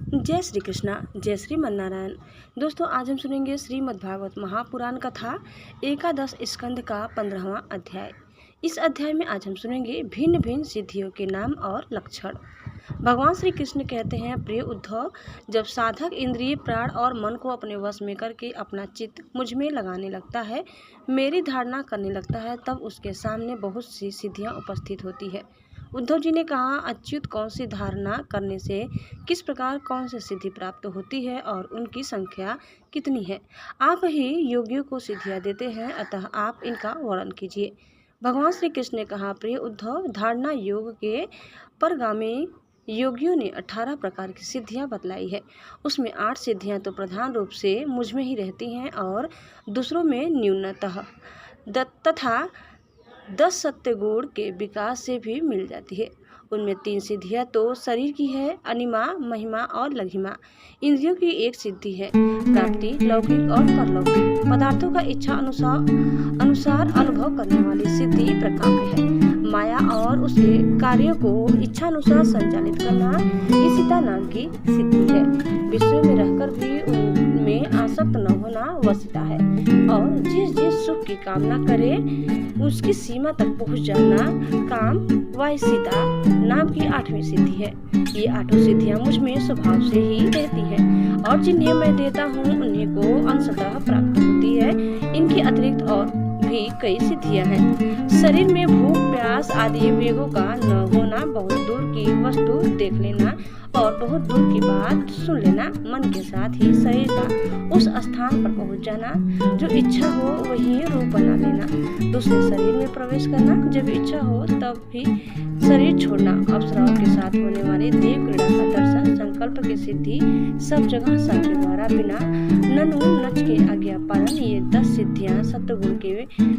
जय श्री कृष्णा, जय श्रीमन नारायण। दोस्तों, आज हम सुनेंगे श्रीमद् भागवत महापुराण कथा एकादश स्कंद का 15वां अध्याय। इस अध्याय में आज हम सुनेंगे भिन्न भिन्न सिद्धियों के नाम और लक्षण। भगवान श्री कृष्ण कहते हैं, प्रिय उद्धव, जब साधक इंद्रिय, प्राण और मन को अपने वश में करके अपना चित्त मुझ में लगाने लगता है, मेरी धारणा करने लगता है, तब उसके सामने बहुत सी सिद्धियां उपस्थित होती है। उद्धव जी ने कहा, अच्युत, कौन सी धारणा करने से किस प्रकार कौन सी सिद्धि प्राप्त होती है और उनकी संख्या कितनी है? आप ही योगियों को सिद्धियां देते हैं, अतः आप इनका वर्णन कीजिए। भगवान श्री कृष्ण ने कहा, प्रिय उद्धव, धारणा योग के परगामी योगियों ने 18 प्रकार की सिद्धियां बतलाई है। उसमें 8 सिद्धियां तो प्रधान रूप से मुझ में ही रहती हैं और दूसरों में न्यूनतः तथा 10 सत्य गुण के विकास से भी मिल जाती है। उनमें 3 सिद्धियां तो शरीर की है, अनिमा, महिमा और लघिमा। इंद्रियों की एक सिद्धि है प्राप्ति, लौकिक और परलौकिक पदार्थों का इच्छा अनुसार अनुभव करने वाली सिद्धि प्रकाम्य है। माया और उसके कार्यों को इच्छा अनुसार संचालित करना ईशिता नाम की सिद्धि है। विश्व में रहकर भी उनमें आसक्त न होना वशिता है और जिस जिस सुख की कामना करे उसकी सीमा तक पहुंच जाना काम वायसीता नाम की 8वीं सिद्धि है। ये 8 सिद्धियां मुझ में स्वभाव से ही रहती हैं और जिन्हें मैं देता हूँ उन्हीं को अंशतः प्राप्त होती है। इनके अतिरिक्त और भी कई सिद्धियां हैं। शरीर में भूख, प्यास आदि वेगों का न होना, बहुत दूर की वस्तु देख लेना और बहुत दूर की बात सुन लेना, मन के साथ ही शरीर का उस स्थान पर पहुंच जाना, जो इच्छा हो वही रूप बना लेना, दूसरे शरीर में प्रवेश करना, जब इच्छा हो तब भी शरीर छोड़ना, अप्सराओं के साथ होने वाले देव क्रीड़ा का दर्शन, संकल्प की सिद्धि सब जगह सबके द्वारा बिना ननु नच के आज्ञा पालन, ये 10 सिद्धियां सत्वगुण के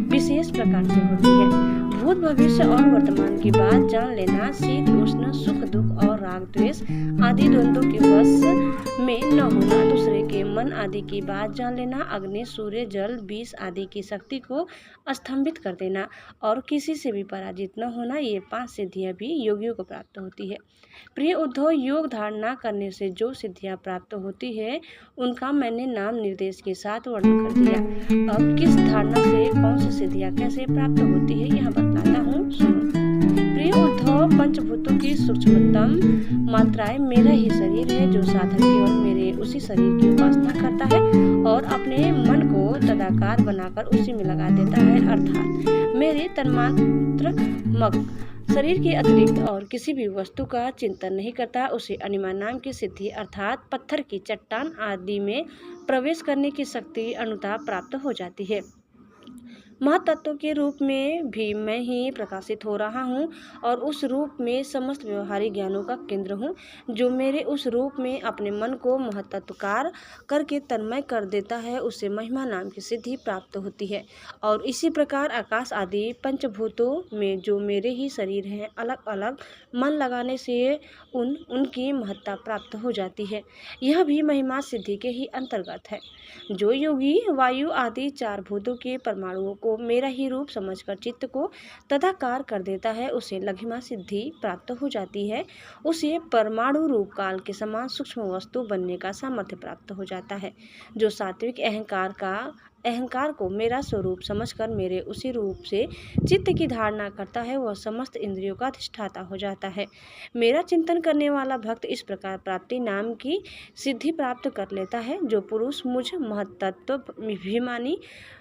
विशेष प्रकार से होती है। भूत, भविष्य और वर्तमान की बात जान लेना, शीत उष्ण, सुख दुख और राग द्वेष आदि द्वंद्वों के वश में न होना, दूसरे के मन आदि की बात जान लेना, अग्नि, सूर्य, जल, विष आदि की शक्ति को स्तंभित कर देना और किसी से भी पराजित न होना, ये 5 सिद्धियां भी योगियों को प्राप्त होती है। प्रिय उद्धव, योग धारणा करने से जो सिद्धियां प्राप्त होती है उनका मैंने नाम निर्देश के साथ वर्णन कर दिया। अब किस धारणा से कौन सी सिद्धियां कैसे प्राप्त होती है यह बतलाता हूँ, सुनो। प्रिय उद्धव, पंचभूतों की सूक्ष्मतम मात्राएं मेरा ही शरीर है। जो साधक केवल मेरे उसी शरीर की उपासना करता है और अपने मन को तदाकार बनाकर उसी में लगा देता है, अर्थात मेरे तन्मात्रात्मक शरीर के अतिरिक्त और किसी भी वस्तु का चिंतन नहीं करता, उसे अनिमा नाम की सिद्धि अर्थात पत्थर की चट्टान आदि में प्रवेश करने की शक्ति अनुता प्राप्त हो जाती है। महतत्व के रूप में भी मैं ही प्रकाशित हो रहा हूँ और उस रूप में समस्त व्यवहारिक ज्ञानों का केंद्र हूँ। जो मेरे उस रूप में अपने मन को महतत्वकार करके तन्मय कर देता है, उसे महिमा नाम की सिद्धि प्राप्त होती है। और इसी प्रकार आकाश आदि पंचभूतों में जो मेरे ही शरीर हैं, अलग अलग मन लगाने से उनकी महत्ता प्राप्त हो जाती है। यह भी महिमा सिद्धि के ही अंतर्गत है। जो योगी वायु आदि 4 भूतों के परमाणुओं को मेरा ही रूप समझकर चित्त को तदाकार कर देता है, उसे लघिमा सिद्धि प्राप्त हो जाती है। उसे परमाणु रूप काल के समान सूक्ष्म वस्तु बनने का सामर्थ्य प्राप्त हो जाता है। जो सात्विक अहंकार को मेरा स्वरूप समझकर मेरे उसी रूप से चित्त की धारणा करता है, वह समस्त इंद्रियों का अधिष्ठाता हो जाता है। मेरा चिंतन करने वाला भक्त इस प्रकार प्राप्ति नाम की सिद्धि प्राप्त कर लेता है। जो पुरुष मुझ महत्त्वाभिमानी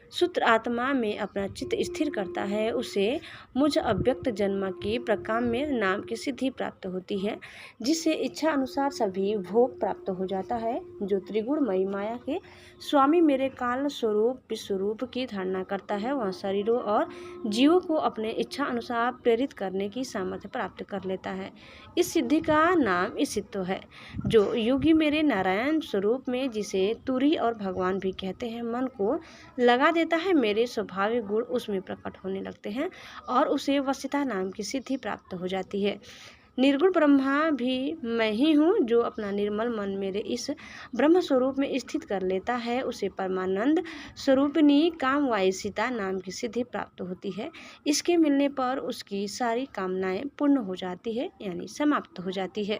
सूत्र आत्मा में अपना चित्त स्थिर करता है, उसे मुझ अव्यक्त जन्म की प्रकाम्य नाम की सिद्धि प्राप्त होती है, जिससे इच्छा अनुसार सभी भोग प्राप्त हो जाता है। जो त्रिगुणमयी माया के स्वामी मेरे काल स्वरूप विश्वरूप की धारणा करता है, वह शरीरों और जीवों को अपने इच्छा अनुसार प्रेरित करने की सामर्थ्य प्राप्त कर लेता है। इस सिद्धि का नाम ईशित्व है। जो योगी मेरे नारायण स्वरूप में, जिसे तुरी और भगवान भी कहते हैं, मन को लगा देता है, मेरे स्वाभाविक गुण उसमें प्रकट होने लगते हैं और उसे वशिता नाम की सिद्धि प्राप्त हो जाती है। निर्गुण ब्रह्मा भी मैं ही हूँ। जो अपना निर्मल मन मेरे इस ब्रह्म स्वरूप में स्थित कर लेता है उसे परमानंद स्वरूपिणी कामवायसिता नाम की सिद्धि प्राप्त होती है। इसके मिलने पर उसकी सारी कामनाएं पूर्ण हो जाती है, यानी समाप्त हो जाती है।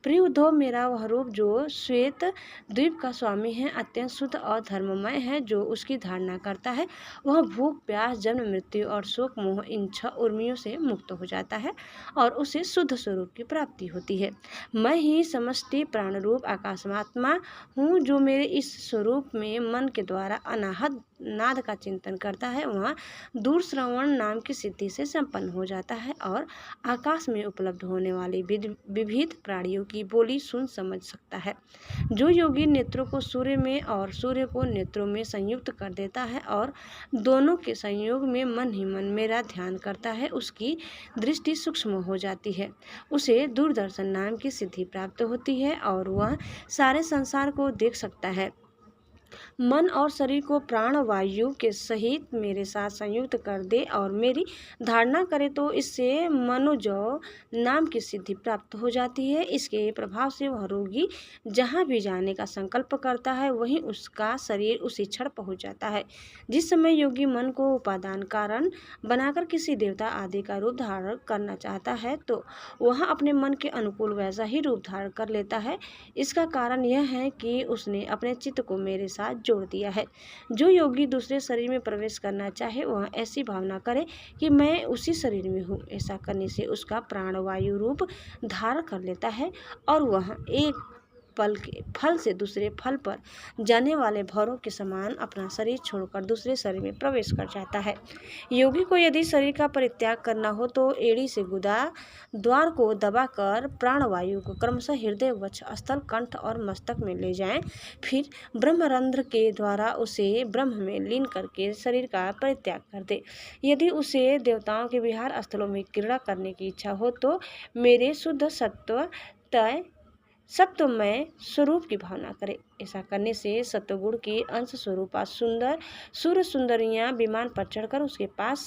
प्रिय उद्धव, मेरा वह रूप जो श्वेत द्वीप का स्वामी है अत्यंत शुद्ध और धर्ममय है। जो उसकी धारणा करता है वह भूख, प्यास, जन्म, मृत्यु और शोक, मोह इन 6 उर्मियों से मुक्त हो जाता है और उसे शुद्ध स्वरूप की प्राप्ति होती है। मैं ही समष्टि प्राण रूप आकाशमात्मा हूँ। जो मेरे इस स्वरूप में मन के द्वारा अनाहत नाद का चिंतन करता है वह दूर श्रवण नाम की सिद्धि से संपन्न हो जाता है और आकाश में उपलब्ध होने वाली विविध प्राणियों की बोली सुन समझ सकता है। जो योगी नेत्रों को सूर्य में और सूर्य को नेत्रों में संयुक्त कर देता है और दोनों के संयोग में मन ही मन मेरा ध्यान करता है उसकी दृष्टि सूक्ष्म हो जाती है। उसे दूरदर्शन नाम की सिद्धि प्राप्त होती है और वह सारे संसार को देख सकता है। मन और शरीर को प्राण वायु के सहित मेरे साथ संयुक्त कर दे और मेरी धारणा करे तो इससे मनोजव नाम की सिद्धि प्राप्त हो जाती है। इसके प्रभाव से वह रोगी जहाँ भी जाने का संकल्प करता है वहीं उसका शरीर उसी क्षण पहुँच जाता है। जिस समय योगी मन को उपादान कारण बनाकर किसी देवता आदि का रूप धारण करना चाहता है तो वह अपने मन के अनुकूल वैसा ही रूप धारण कर लेता है। इसका कारण यह है कि उसने अपने चित्त को मेरे साथ जोड़ दिया है। जो योगी दूसरे शरीर में प्रवेश करना चाहे वह ऐसी भावना करे कि मैं उसी शरीर में हूँ। ऐसा करने से उसका प्राण वायु रूप धारण कर लेता है और वह एक पल के फल से दूसरे फल पर जाने वाले भौरों के समान अपना शरीर छोड़कर दूसरे शरीर में प्रवेश कर जाता है। योगी को यदि शरीर का परित्याग करना हो तो एड़ी से गुदा द्वार को दबाकर प्राणवायु को क्रमशः हृदय, वक्ष, स्थल, कंठ और मस्तक में ले जाएं। फिर ब्रह्मरंध्र के द्वारा उसे ब्रह्म में लीन करके शरीर का परित्याग कर दे। यदि उसे देवताओं के विहार स्थलों में क्रीड़ा करने की इच्छा हो तो मेरे शुद्ध सत्व तय सत्वमय स्वरूप की भावना करे। ऐसा करने से सत्वगुण की अंश स्वरूपा सुंदर सूर्य सुंदरियां विमान पर चढ़कर उसके पास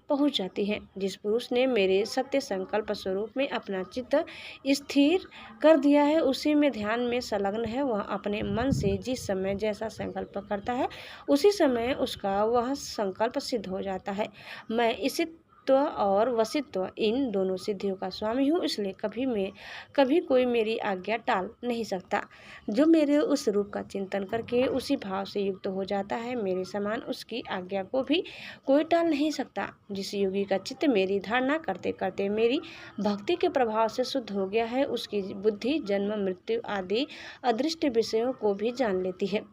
पहुंच जाती हैं। जिस पुरुष ने मेरे सत्य संकल्प स्वरूप में अपना चित्त स्थिर कर दिया है उसी में ध्यान में संलग्न है। वह अपने मन से जिस समय जैसा संकल्प करता है उसी समय उसका वह संकल्प सिद्ध हो जाता है। मैं इसी और वसित्व इन दोनों सिद्धियों का स्वामी हूँ, इसलिए कभी कोई मेरी आज्ञा टाल नहीं सकता। जो मेरे उस रूप का चिंतन करके उसी भाव से युक्त हो जाता है मेरे समान उसकी आज्ञा को भी कोई टाल नहीं सकता। जिस योगी का चित्त मेरी धारणा करते करते मेरी भक्ति के प्रभाव से शुद्ध हो गया है उसकी बुद्धि जन्म मृत्यु आदि अदृष्ट विषयों को भी जान लेती है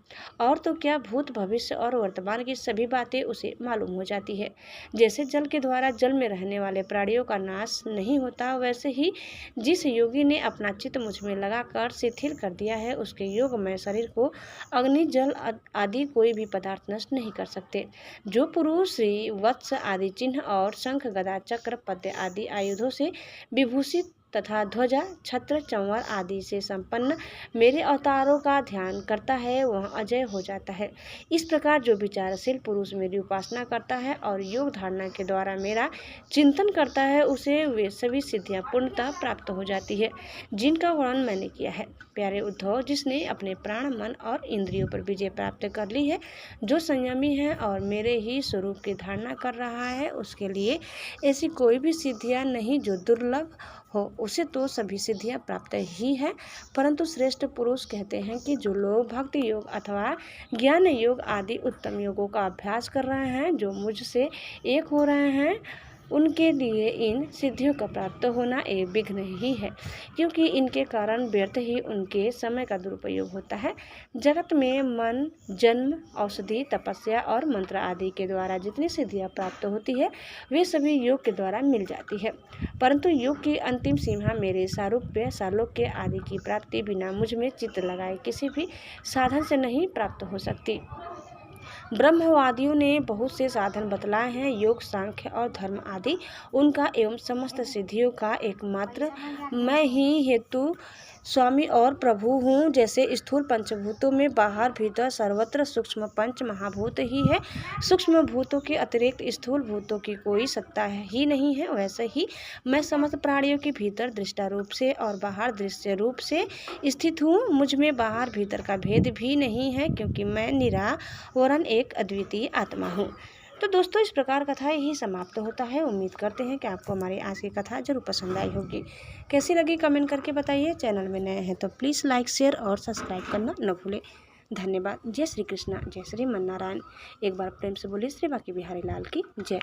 और तो क्या भूत भविष्य और वर्तमान की सभी बातें उसे मालूम हो जाती है। जैसे जल के द्वारा जल में रहने वाले प्राणियों का नाश नहीं होता वैसे ही जिस योगी ने अपना चित्त मुझ में लगाकर शिथिल कर दिया है उसके योगमय शरीर को अग्नि जल आदि कोई भी पदार्थ नष्ट नहीं कर सकते। जो पुरुष श्री वत्स आदि चिन्ह और शंख गदा चक्र पद्य आदि आयुधों से विभूषित तथा ध्वजा छत्र चंवर आदि से संपन्न मेरे अवतारों का ध्यान करता है वह अजय हो जाता है। इस प्रकार जो विचारशील पुरुष मेरी उपासना करता है और योग धारणा के द्वारा मेरा चिंतन करता है उसे वे सभी सिद्धियां पूर्णतः प्राप्त हो जाती है जिनका वर्णन मैंने किया है। प्यारे उद्धव, जिसने अपने प्राण मन और इंद्रियों पर विजय प्राप्त कर ली है, जो संयमी है और मेरे ही स्वरूप की धारणा कर रहा है उसके लिए ऐसी कोई भी सिद्धियां नहीं जो दुर्लभ हो। उसे तो सभी सिद्धियां प्राप्त ही है, परंतु श्रेष्ठ पुरुष कहते हैं कि जो लोग भक्ति योग अथवा ज्ञान योग आदि उत्तम योगों का अभ्यास कर रहे हैं जो मुझसे एक हो रहे हैं उनके लिए इन सिद्धियों का प्राप्त होना एक विघ्न ही है, क्योंकि इनके कारण व्यर्थ ही उनके समय का दुरुपयोग होता है। जगत में मन जन्म औषधि तपस्या और मंत्र आदि के द्वारा जितनी सिद्धियां प्राप्त होती है वे सभी योग के द्वारा मिल जाती है, परंतु योग की अंतिम सीमा मेरे सारूप्य सालोक्य आदि की प्राप्ति बिना मुझ में चित्त लगाए किसी भी साधन से नहीं प्राप्त हो सकती। ब्रह्मवादियों ने बहुत से साधन बतलाए हैं, योग सांख्य और धर्म आदि। उनका एवं समस्त सिद्धियों का एकमात्र मैं ही हेतु स्वामी और प्रभु हूँ। जैसे स्थूल पंचभूतों में बाहर भीतर सर्वत्र सूक्ष्म पंच महाभूत ही है, सूक्ष्म भूतों के अतिरिक्त स्थूल भूतों की कोई सत्ता ही नहीं है, वैसे ही मैं समस्त प्राणियों के भीतर दृष्टा रूप से और बाहर दृश्य रूप से स्थित हूँ। मुझ में बाहर भीतर का भेद भी नहीं है, क्योंकि मैं निरावरण एक अद्वितीय आत्मा हूँ। तो दोस्तों, इस प्रकार कथा यही समाप्त होता है। उम्मीद करते हैं कि आपको हमारी आज की कथा जरूर पसंद आई होगी। कैसी लगी कमेंट करके बताइए। चैनल में नए हैं तो प्लीज़ लाइक, शेयर और सब्सक्राइब करना न भूलें। धन्यवाद। जय श्री कृष्णा, जय श्री मन नारायण। एक बार प्रेम से बोलिए श्री बांके बिहारी लाल की जय।